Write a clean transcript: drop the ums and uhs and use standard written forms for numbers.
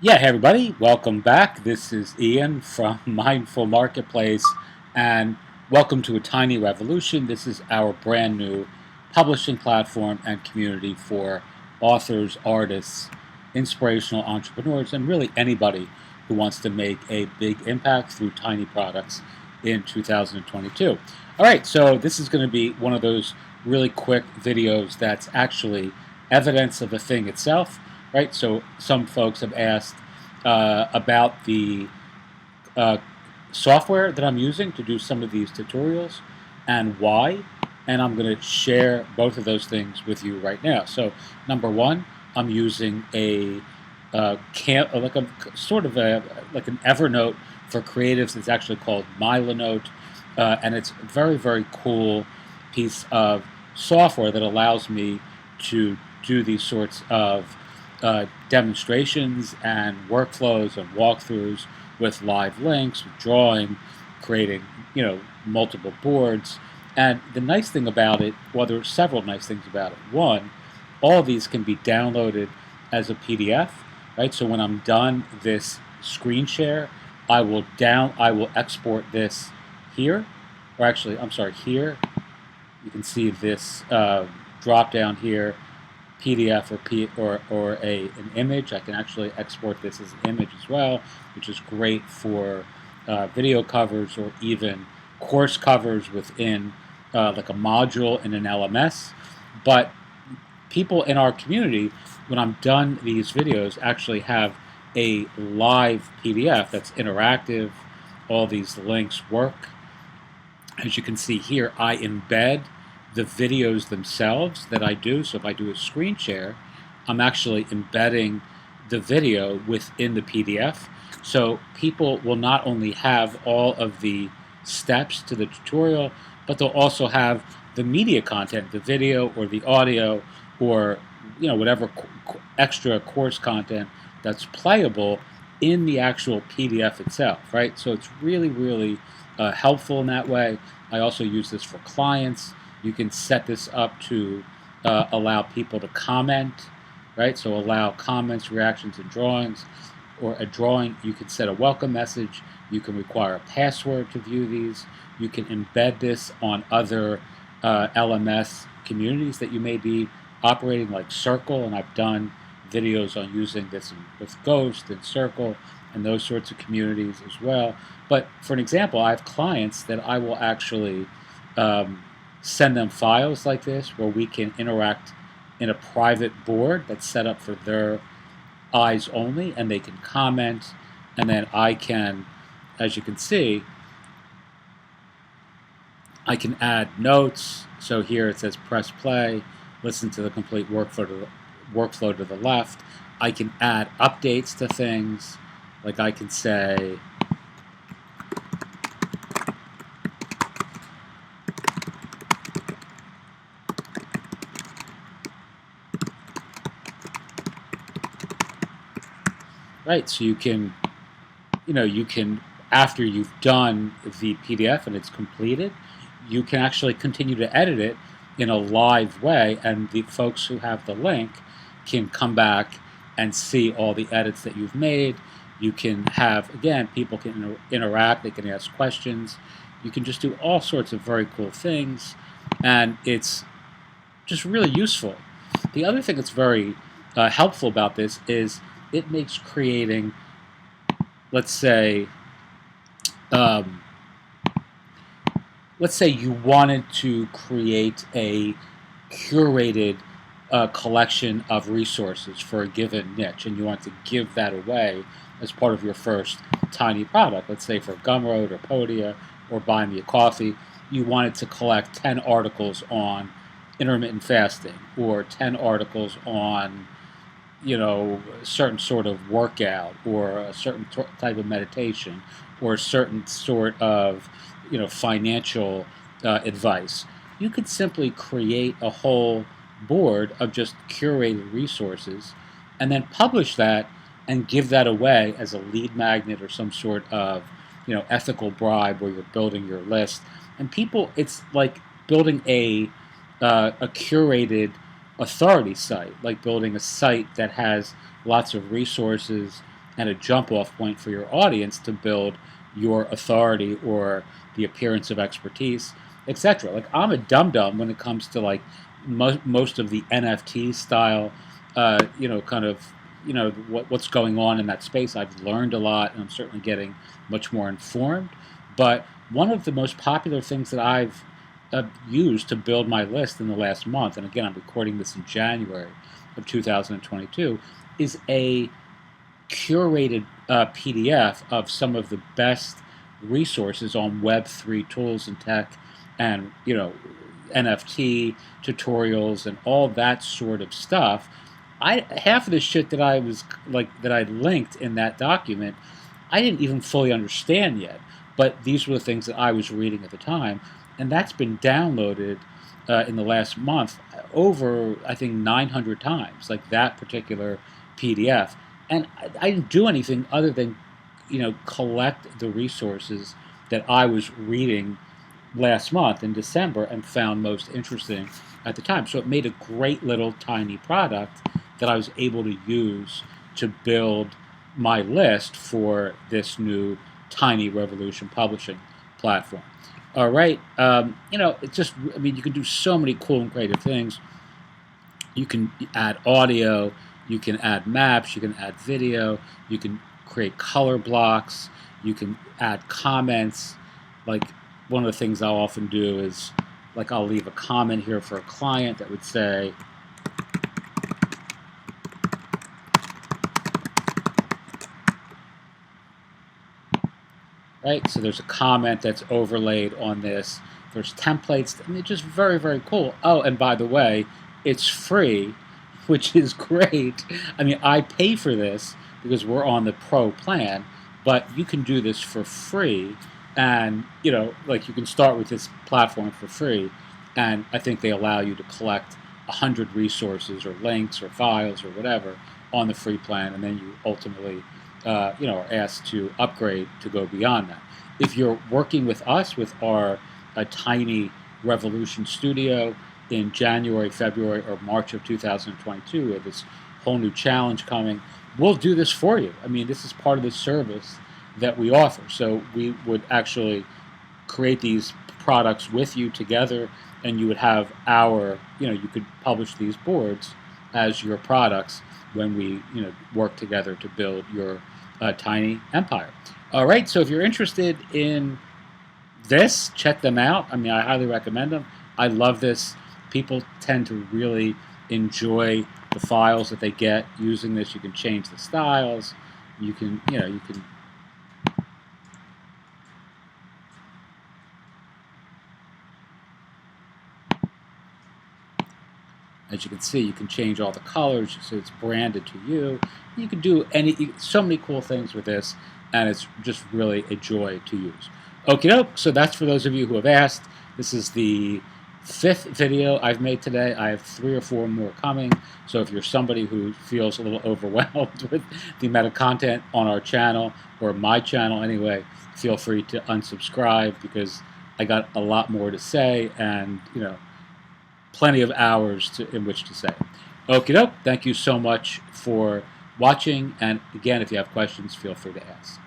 Yeah, hey everybody, welcome back. This is Ian from Mindful Marketplace, and welcome to A Tiny Revolution. This is our brand new publishing platform and community for authors, artists, inspirational entrepreneurs, and really anybody who wants to make a big impact through tiny products in 2022. All right, so this is going to be one of those really quick videos that's actually evidence of the thing itself, right? So some folks have asked about the uh, software that I'm using to do some of these tutorials and why. And I'm going to share both of those things with you right now. So number one, I'm using a like a sort of a like an Evernote for creatives. It's actually called Milanote, and it's a very cool piece of software that allows me to do these sorts of demonstrations and workflows and walkthroughs with live links, with drawing, creating, multiple boards. And the nice thing about it, well, there are several nice things about it. One, all of these can be downloaded as a PDF, right? So when I'm done this screen share, I will export this here, or actually, I'm sorry, here. You can see this drop down here, PDF or an image. I can actually export this as an image as well, which is great for video covers or even course covers within like a module in an LMS. But people in our community, when I'm done these videos, actually have a live PDF that's interactive. All these links work. As you can see here, I embed the videos themselves that I do. So if I do a screen share, I'm actually embedding the video within the PDF. So people will not only have all of the steps to the tutorial, but they'll also have the media content, the video or the audio, or whatever extra course content that's playable in the actual PDF itself, right? So it's really helpful in that way. I also use this for clients. You can set this up to allow people to comment, right? So allow comments, reactions, and drawings. Or a drawing, you can set a welcome message. You can require a password to view these. You can embed this on other LMS communities that you may be operating, like Circle, and I've done videos on using this with Ghost and Circle and those sorts of communities as well. But for an example, I have clients that I will actually send them files like this where we can interact in a private board that's set up for their eyes only, and they can comment, and then I can, as you can see, I can add notes. So here it says press play, listen to the complete workflow to the left. I can add updates to things, like I can say, right, so you can, after you've done the PDF and it's completed, you can actually continue to edit it in a live way, and the folks who have the link can come back and see all the edits that you've made. You can have, again, people can interact, they can ask questions. You can just do all sorts of very cool things, and it's just really useful. The other thing that's very helpful about this is it makes creating, let's say, um, let's say you wanted to create a curated collection of resources for a given niche, and you want to give that away as part of your first tiny product. Let's say for Gumroad or Podia or Buy Me a Coffee, you wanted to collect 10 articles on intermittent fasting or 10 articles on a certain sort of workout or a certain type of meditation or a certain sort of financial advice. You could simply create a whole board of just curated resources and then publish that and give that away as a lead magnet or some sort of ethical bribe where you're building your list. And people, it's like building a curated authority site, like building a site that has lots of resources and a jump-off point for your audience to build your authority or the appearance of expertise, etc. Like, I'm a dum-dum when it comes to like most of the NFT style, kind of, what's going on in that space. I've learned a lot, and I'm certainly getting much more informed. But one of the most popular things that I've used to build my list in the last month, and again, I'm recording this in January of 2022, is a curated PDF of some of the best resources on Web3 tools and tech, and NFT tutorials and all that sort of stuff. Half of the shit that I linked in that document, I didn't even fully understand yet. But these were the things that I was reading at the time, and that's been downloaded in the last month over, I think, 900 times. Like, that particular PDF, and I didn't do anything other than collect the resources that I was reading last month in December and found most interesting at the time. So it made a great little tiny product that I was able to use to build my list for this new Tiny Revolution publishing platform. All right, it's just, I mean, you can do so many cool and creative things. You can add audio, you can add maps, you can add video, you can create color blocks, you can add comments. Like, one of the things I'll often do is, like, I'll leave a comment here for a client that would say, right? So there's a comment that's overlaid on this. There's templates, and it's just very, very cool. Oh, and by the way, it's free, which is great. I mean, I pay for this because we're on the pro plan, but you can do this for free. And, like, you can start with this platform for free, and I think they allow you to collect 100 resources or links or files or whatever on the free plan, and then you ultimately are asked to upgrade to go beyond that. If you're working with us with our Tiny Revolution Studio in January, February, or March of 2022, with this whole new challenge coming, we'll do this for you. I mean, this is part of the service that we offer. So we would actually create these products with you together, and you would have you could publish these boards as your products when we, work together to build your tiny empire. All right, so if you're interested in this, check them out. I mean, I highly recommend them. I love this. People tend to really enjoy the files that they get using this. You can change the styles. You can, as you can see, you can change all the colors so it's branded to you. You can do so many cool things with this, and it's just really a joy to use. Okie doke, so that's for those of you who have asked. This is the 5th video I've made today. I have 3 or 4 more coming, so if you're somebody who feels a little overwhelmed with the amount of content on our channel, or my channel anyway, feel free to unsubscribe, because I got a lot more to say, and plenty of hours in which to say. Okie doke, thank you so much for watching, and again, if you have questions, feel free to ask.